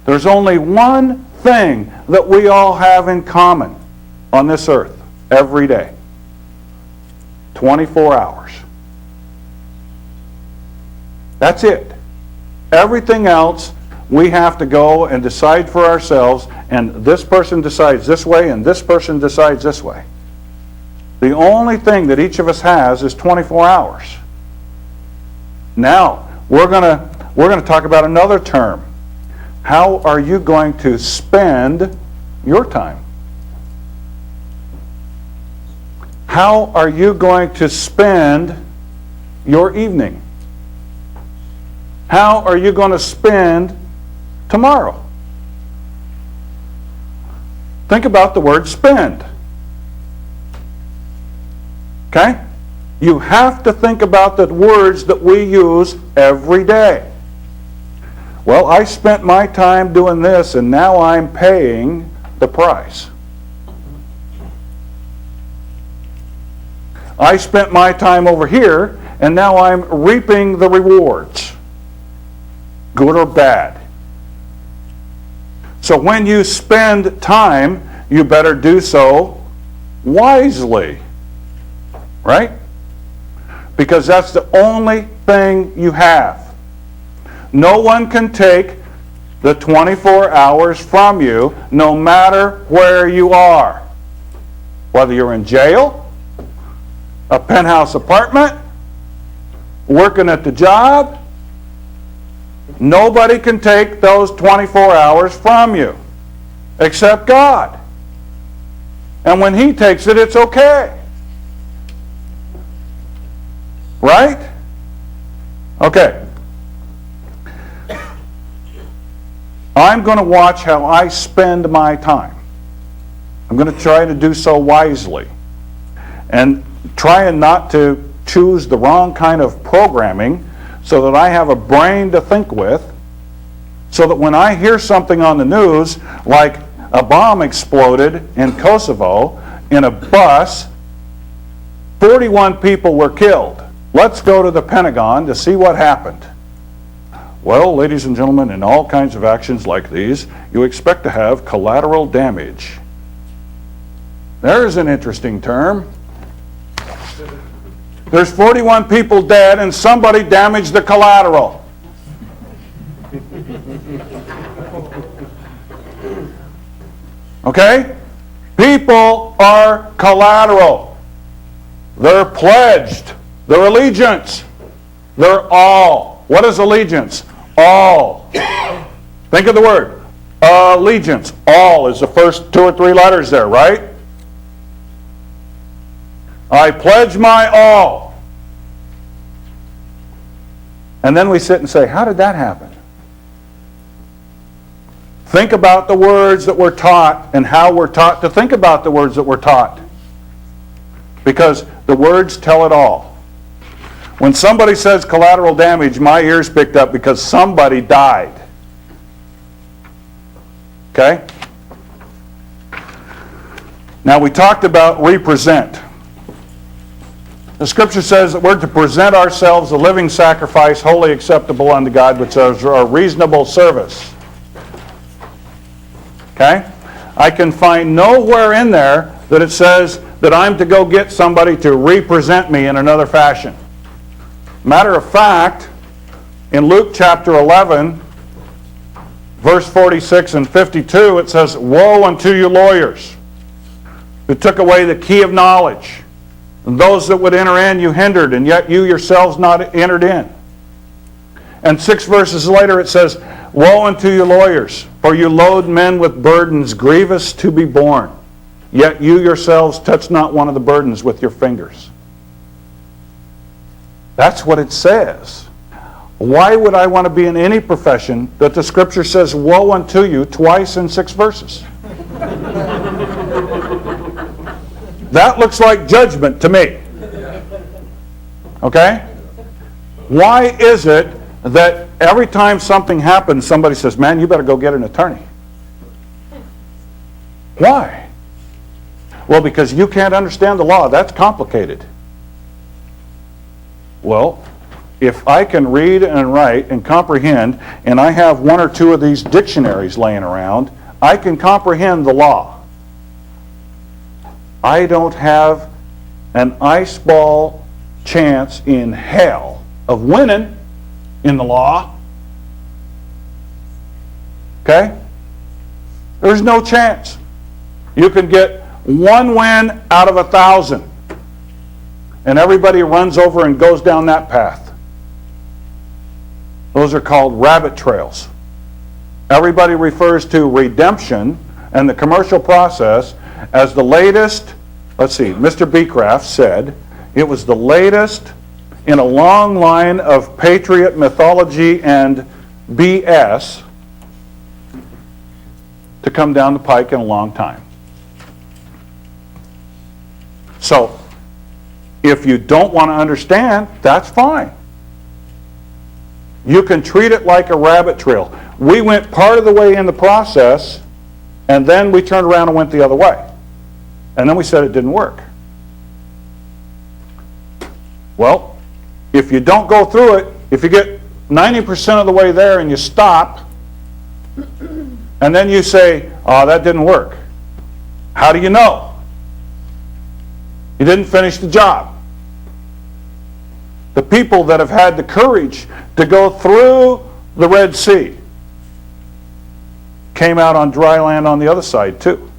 There's only one thing that we all have in common on this earth every day. 24 hours. That's it. Everything else we have to go and decide for ourselves, and this person decides this way and this person decides this way. The only thing that each of us has is 24 hours. Now, we're going to talk about another term. How are you going to spend your time? How are you going to spend your evening? How are you going to spend tomorrow? Think about the word spend. Okay? You have to think about the words that we use every day. Well, I spent my time doing this and now I'm paying the price. I spent my time over here and now I'm reaping the rewards. Good or bad. So when you spend time, you better do so wisely. Right? Because that's the only thing you have. No one can take the 24 hours from you, no matter where you are. Whether you're in jail, a penthouse apartment, working at the job, nobody can take those 24 hours from you, except God. And when He takes it, it's okay. Right? Okay. I'm going to watch how I spend my time. I'm going to try to do so wisely. And trying not to choose the wrong kind of programming so that I have a brain to think with, so that when I hear something on the news, like a bomb exploded in Kosovo in a bus, 41 people were killed. Let's go to the Pentagon to see what happened. Well, ladies and gentlemen, in all kinds of actions like these, you expect to have collateral damage. There's an interesting term. There's 41 people dead and somebody damaged the collateral. Okay? People are collateral. They're pledged. They're allegiance. They're all. What is allegiance? All. Think of the word. Allegiance. All is the first 2 or 3 letters there, right? I pledge my all. And then we sit and say, how did that happen? Think about the words that we're taught and how we're taught to think about the words that we're taught. Because the words tell it all. When somebody says collateral damage, my ears picked up because somebody died. Okay? Now we talked about represent. The scripture says that we're to present ourselves a living sacrifice, wholly acceptable unto God, which is a reasonable service. Okay? I can find nowhere in there that it says that I'm to go get somebody to represent me in another fashion. Matter of fact, in Luke chapter 11, verse 46 and 52, it says, woe unto you lawyers, who took away the key of knowledge. And those that would enter in you hindered, and yet you yourselves not entered in. And 6 verses later it says, woe unto you lawyers, for you load men with burdens grievous to be borne, yet you yourselves touch not one of the burdens with your fingers. That's what it says. Why would I want to be in any profession that the scripture says woe unto you twice in 6 verses? That looks like judgment to me. Okay? Why is it that every time something happens, somebody says, man, you better go get an attorney? Why? Well, because you can't understand the law. That's complicated. Well, if I can read and write and comprehend, and I have one or two of these dictionaries laying around, I can comprehend the law. I don't have an ice ball chance in hell of winning in the law. Okay? There's no chance. You can get one win out of 1,000. And everybody runs over and goes down that path. Those are called rabbit trails. Everybody refers to redemption and the commercial process as the latest. Let's see, Mr. Beecraft said it was the latest in a long line of patriot mythology and BS to come down the pike in a long time. So, if you don't want to understand, that's fine. You can treat it like a rabbit trail. We went part of the way in the process, and then we turned around and went the other way. And then we said it didn't work. Well, if you don't go through it, if you get 90% of the way there and you stop, and then you say, oh, that didn't work. How do you know? You didn't finish the job. The people that have had the courage to go through the Red Sea came out on dry land on the other side too.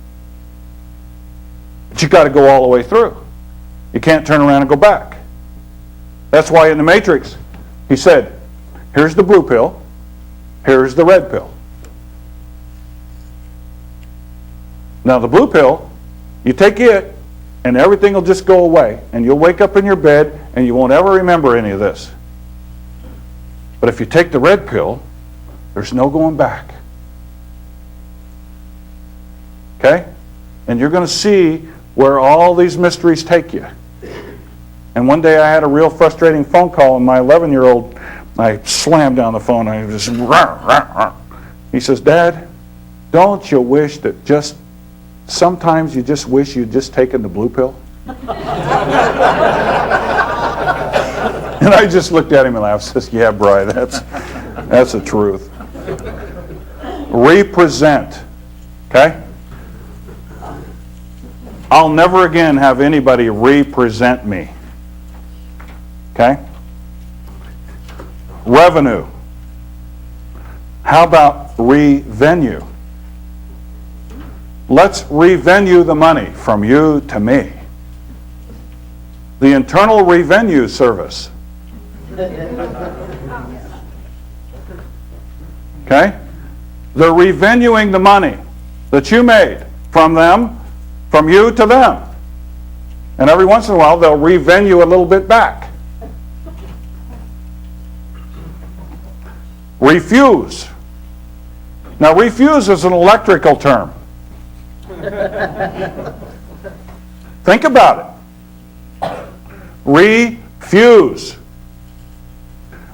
But you've got to go all the way through. You can't turn around and go back. That's why in the Matrix, he said, here's the blue pill, here's the red pill. Now the blue pill, you take it, and everything will just go away, and you'll wake up in your bed, and you won't ever remember any of this. But if you take the red pill, there's no going back. Okay? And you're going to see where all these mysteries take you. And one day I had a real frustrating phone call, and my 11-year-old, I slammed down the phone, and I just, rah, rah, rah. He says, Dad, don't you wish that just sometimes you just wish you'd just taken the blue pill? And I just looked at him and laughed and says, yeah, Bri, that's the truth. Represent. Okay? I'll never again have anybody represent me. Okay? Revenue. How about revenue? Let's revenue the money from you to me. The Internal Revenue Service. Okay? They're revenuing the money that you made from them, from you to them. And every once in a while they'll revenue a little bit back. Refuse. Now refuse is an electrical term. Think about it. Refuse.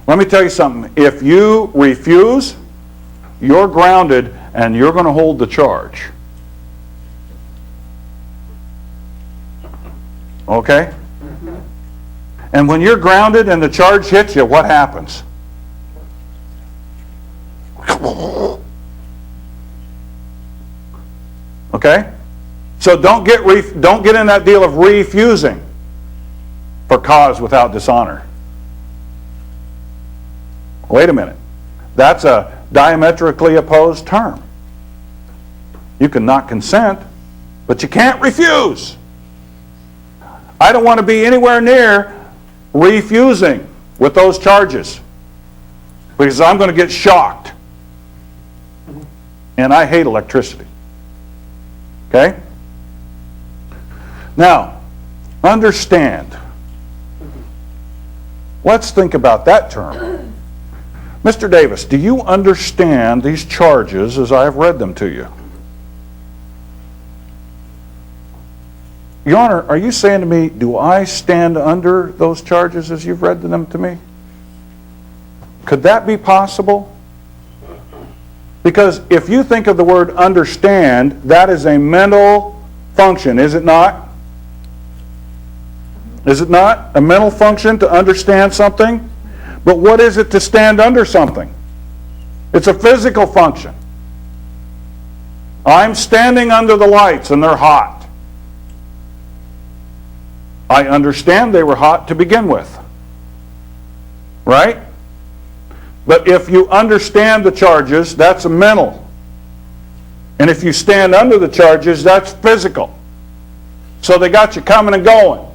Let me tell you something. If you refuse, you're grounded and you're going to hold the charge. Okay? And when you're grounded and the charge hits you, what happens? Okay? So don't get in that deal of refusing for cause without dishonor. Wait a minute. That's a diametrically opposed term. You can not consent, but you can't refuse. I don't want to be anywhere near refusing with those charges because I'm going to get shocked. And I hate electricity. Okay? Now, understand. Let's think about that term. Mr. Davis, do you understand these charges as I have read them to you? Your Honor, are you saying to me, do I stand under those charges as you've read them to me? Could that be possible? Because if you think of the word understand, that is a mental function, is it not? Is it not a mental function to understand something? But what is it to stand under something? It's a physical function. I'm standing under the lights and they're hot. I understand they were hot to begin with. Right? But if you understand the charges, that's mental. And if you stand under the charges, that's physical. So they got you coming and going.